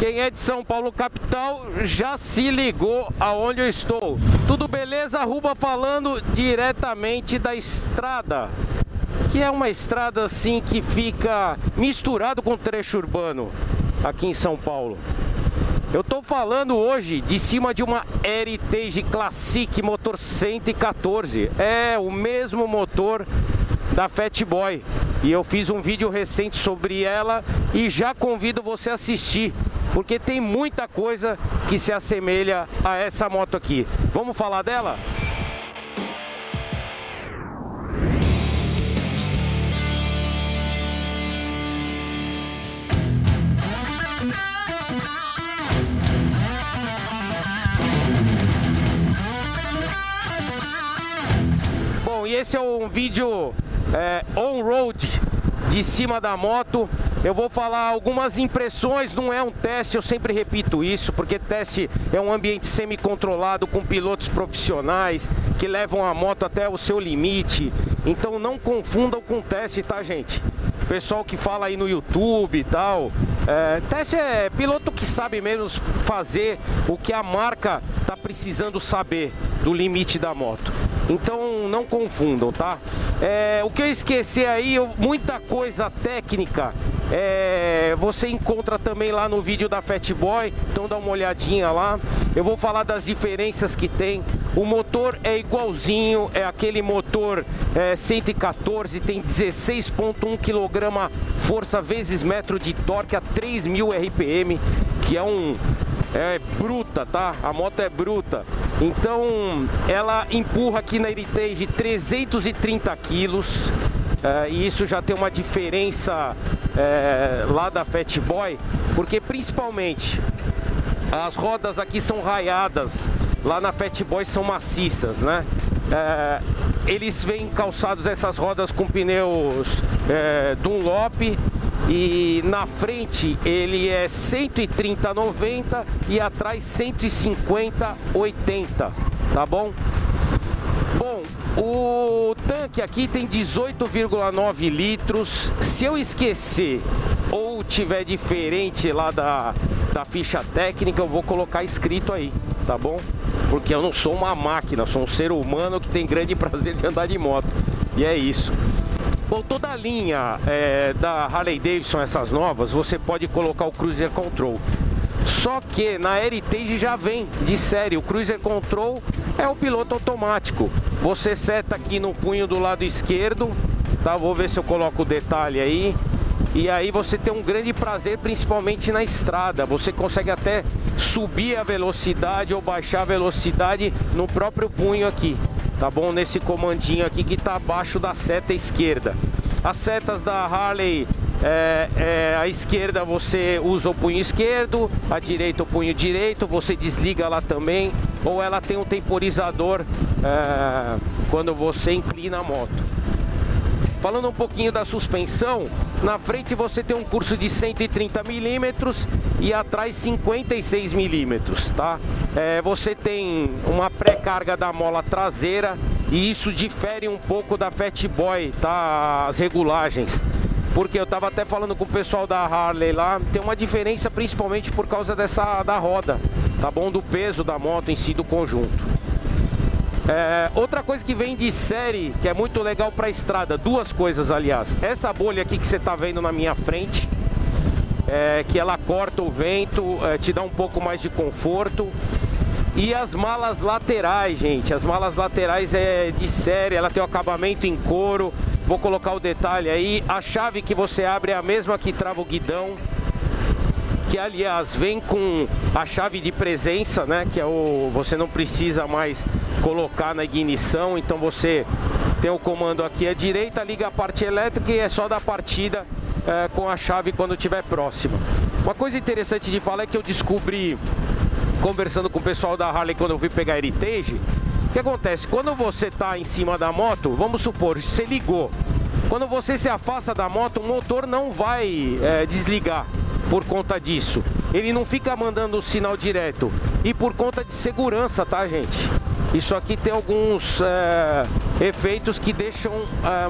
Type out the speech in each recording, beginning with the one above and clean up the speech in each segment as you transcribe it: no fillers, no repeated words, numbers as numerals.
Quem é de São Paulo capital já se ligou aonde eu estou. Tudo beleza? Arruba falando diretamente da estrada, que é uma estrada assim que fica misturado com o trecho urbano aqui em São Paulo. Eu tô falando hoje de cima de uma Heritage Classic motor 114. É o mesmo motor da Fat Boy. E eu fiz um vídeo recente sobre ela e já convido você a assistir, porque tem muita coisa que se assemelha a essa moto aqui. Vamos falar dela? Bom, e esse é um vídeo on-road de cima da moto. Eu vou falar algumas impressões, não é um teste, eu sempre repito isso, porque teste é um ambiente semi-controlado com pilotos profissionais que levam a moto até o seu limite. Então não confundam com teste, tá, gente? Pessoal que fala aí no YouTube e tal, teste é piloto que sabe mesmo fazer o que a marca tá precisando saber do limite da moto. Então não confundam, tá? O que eu esqueci aí, muita coisa técnica, você encontra também lá no vídeo da Fat Boy, então dá uma olhadinha lá. Eu vou falar das diferenças que tem. O motor é igualzinho, é aquele motor 114, tem 16,1 kg força vezes metro de torque a 3.000 RPM, que é bruta, tá? A moto é bruta. Então ela empurra aqui na Heritage 330 quilos. E isso já tem uma diferença lá da Fat Boy, porque principalmente as rodas aqui são raiadas, lá na Fat Boy são maciças, né? Eles vêm calçados essas rodas com pneus Dunlop. E na frente ele é 130/90 e atrás 150/80, tá bom? Bom, o tanque aqui tem 18,9 litros. Se eu esquecer ou tiver diferente lá da ficha técnica, eu vou colocar escrito aí, tá bom? Porque eu não sou uma máquina, sou um ser humano que tem grande prazer de andar de moto. E é isso. Bom, toda a linha da Harley Davidson, essas novas, você pode colocar o Cruise Control. Só que na Heritage já vem de série. O Cruise Control é o piloto automático. Você seta aqui no punho do lado esquerdo, tá? Vou ver se eu coloco o detalhe aí. E aí você tem um grande prazer, principalmente na estrada. Você consegue até subir a velocidade ou baixar a velocidade no próprio punho aqui. Tá bom? Nesse comandinho aqui que tá abaixo da seta esquerda. As setas da Harley, à esquerda você usa o punho esquerdo, à direita o punho direito, você desliga lá também. Ou ela tem um temporizador quando você inclina a moto. Falando um pouquinho da suspensão, na frente você tem um curso de 130 milímetros e atrás 56 milímetros, tá? Você tem uma pré-carga da mola traseira e isso difere um pouco da Fat Boy, tá? As regulagens. Porque eu tava até falando com o pessoal da Harley lá, tem uma diferença principalmente por causa da roda, tá bom? Do peso da moto em si, do conjunto. Outra coisa que vem de série, que é muito legal para a estrada, duas coisas aliás. Essa bolha aqui que você está vendo na minha frente, que ela corta o vento, te dá um pouco mais de conforto. E as malas laterais, gente, as malas laterais é de série, ela tem o acabamento em couro. Vou colocar o detalhe aí. A chave que você abre é a mesma que trava o guidão, que aliás vem com a chave de presença, né? Que é você não precisa mais colocar na ignição, então você tem o comando aqui à direita, liga a parte elétrica e é só dar partida com a chave quando estiver próxima. Uma coisa interessante de falar é que eu descobri conversando com o pessoal da Harley quando eu fui pegar a Heritage. O que acontece? Quando você está em cima da moto, vamos supor, você ligou. Quando você se afasta da moto, o motor não vai desligar por conta disso. Ele não fica mandando o sinal direto. E por conta de segurança, tá, gente? Isso aqui tem alguns efeitos que deixam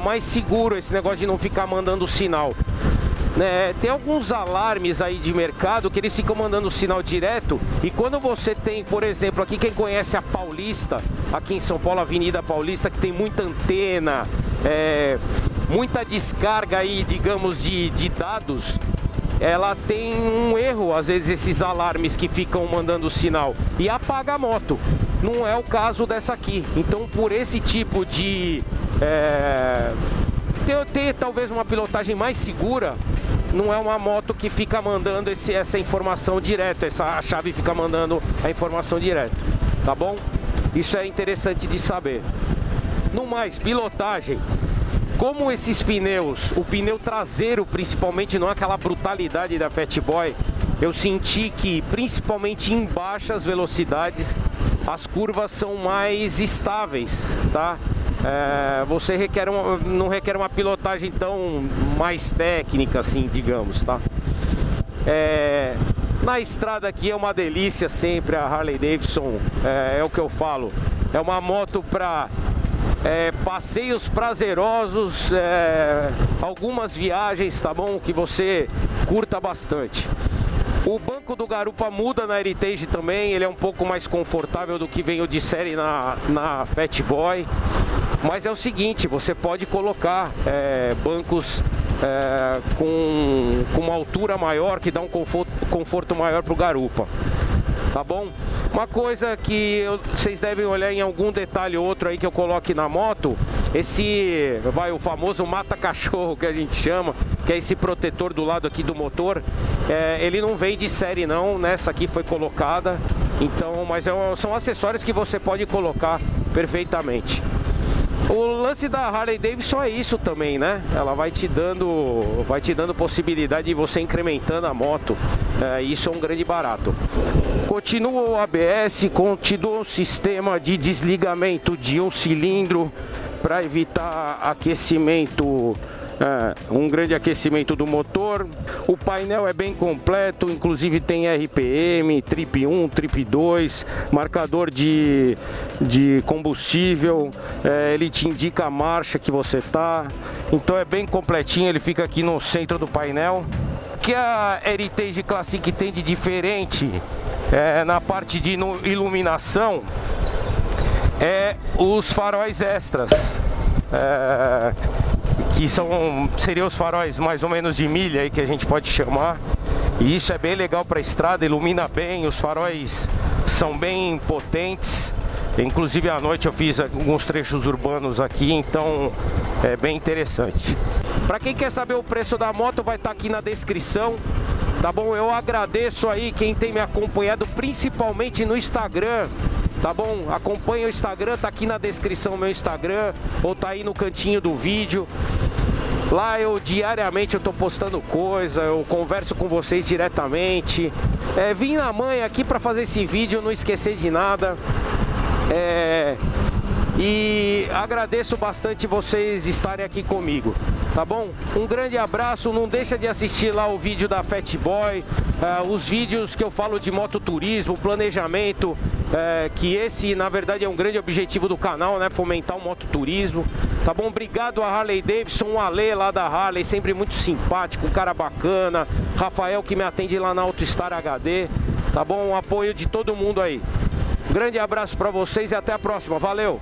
mais seguro esse negócio de não ficar mandando o sinal. né, tem alguns alarmes aí de mercado que eles ficam mandando o sinal direto, e quando você tem, por exemplo, aqui quem conhece a Paulista, aqui em São Paulo, Avenida Paulista, que tem muita antena, muita descarga aí, digamos, de dados, ela tem um erro, às vezes, esses alarmes que ficam mandando o sinal e apaga a moto. Não é o caso dessa aqui. Então, por esse tipo de... ter talvez uma pilotagem mais segura, não é uma moto que fica mandando essa informação direto, a chave fica mandando a informação direto, tá bom? Isso é interessante de saber. No mais, pilotagem. Como esses pneus, o pneu traseiro principalmente, não é aquela brutalidade da Fat Boy, eu senti que principalmente em baixas velocidades as curvas são mais estáveis, tá? Você não requer uma pilotagem tão mais técnica assim, digamos, tá? Na estrada aqui é uma delícia sempre a Harley Davidson, é o que eu falo, é uma moto para passeios prazerosos, algumas viagens, tá bom? Que você curta bastante. O banco do garupa muda na Heritage também, ele é um pouco mais confortável do que veio de série na Fat Boy. Mas é o seguinte, você pode colocar bancos com uma altura maior, que dá um conforto maior para o garupa. Tá bom? Uma coisa que vocês devem olhar em algum detalhe ou outro aí que eu coloque na moto, o famoso mata-cachorro que a gente chama, que é esse protetor do lado aqui do motor, ele não vem de série não, nessa aqui foi colocada, então, mas são acessórios que você pode colocar perfeitamente. O lance da Harley Davidson é isso também, né? Ela vai te dando possibilidade de você incrementando a moto. Isso é um grande barato. Continua o ABS, continua o sistema de desligamento de um cilindro para evitar aquecimento, um grande aquecimento do motor. O painel é bem completo, inclusive tem RPM, Trip 1, Trip 2, marcador de combustível, ele te indica a marcha que você tá, então é bem completinho, ele fica aqui no centro do painel. O que a Heritage Classic tem de diferente na parte de iluminação os faróis extras, que seriam os faróis mais ou menos de milha aí, que a gente pode chamar. E isso é bem legal para a estrada, ilumina bem, os faróis são bem potentes. Inclusive à noite eu fiz alguns trechos urbanos aqui, então é bem interessante. Para quem quer saber o preço da moto, vai estar aqui na descrição, tá bom? Eu agradeço aí quem tem me acompanhado, principalmente no Instagram. Tá bom? Acompanha o Instagram, tá aqui na descrição o meu Instagram, ou tá aí no cantinho do vídeo. Lá diariamente eu tô postando coisa, eu converso com vocês diretamente. Vim na manhã aqui para fazer esse vídeo, não esquecer de nada. E agradeço bastante vocês estarem aqui comigo, tá bom? Um grande abraço, não deixa de assistir lá o vídeo da Fat Boy, os vídeos que eu falo de mototurismo, planejamento, que esse na verdade é um grande objetivo do canal, né? Fomentar o mototurismo, tá bom? Obrigado a Harley Davidson, o Ale lá da Harley, sempre muito simpático, um cara bacana, Rafael que me atende lá na AutoStar HD, tá bom? O apoio de todo mundo aí. Um grande abraço para vocês e até a próxima, valeu!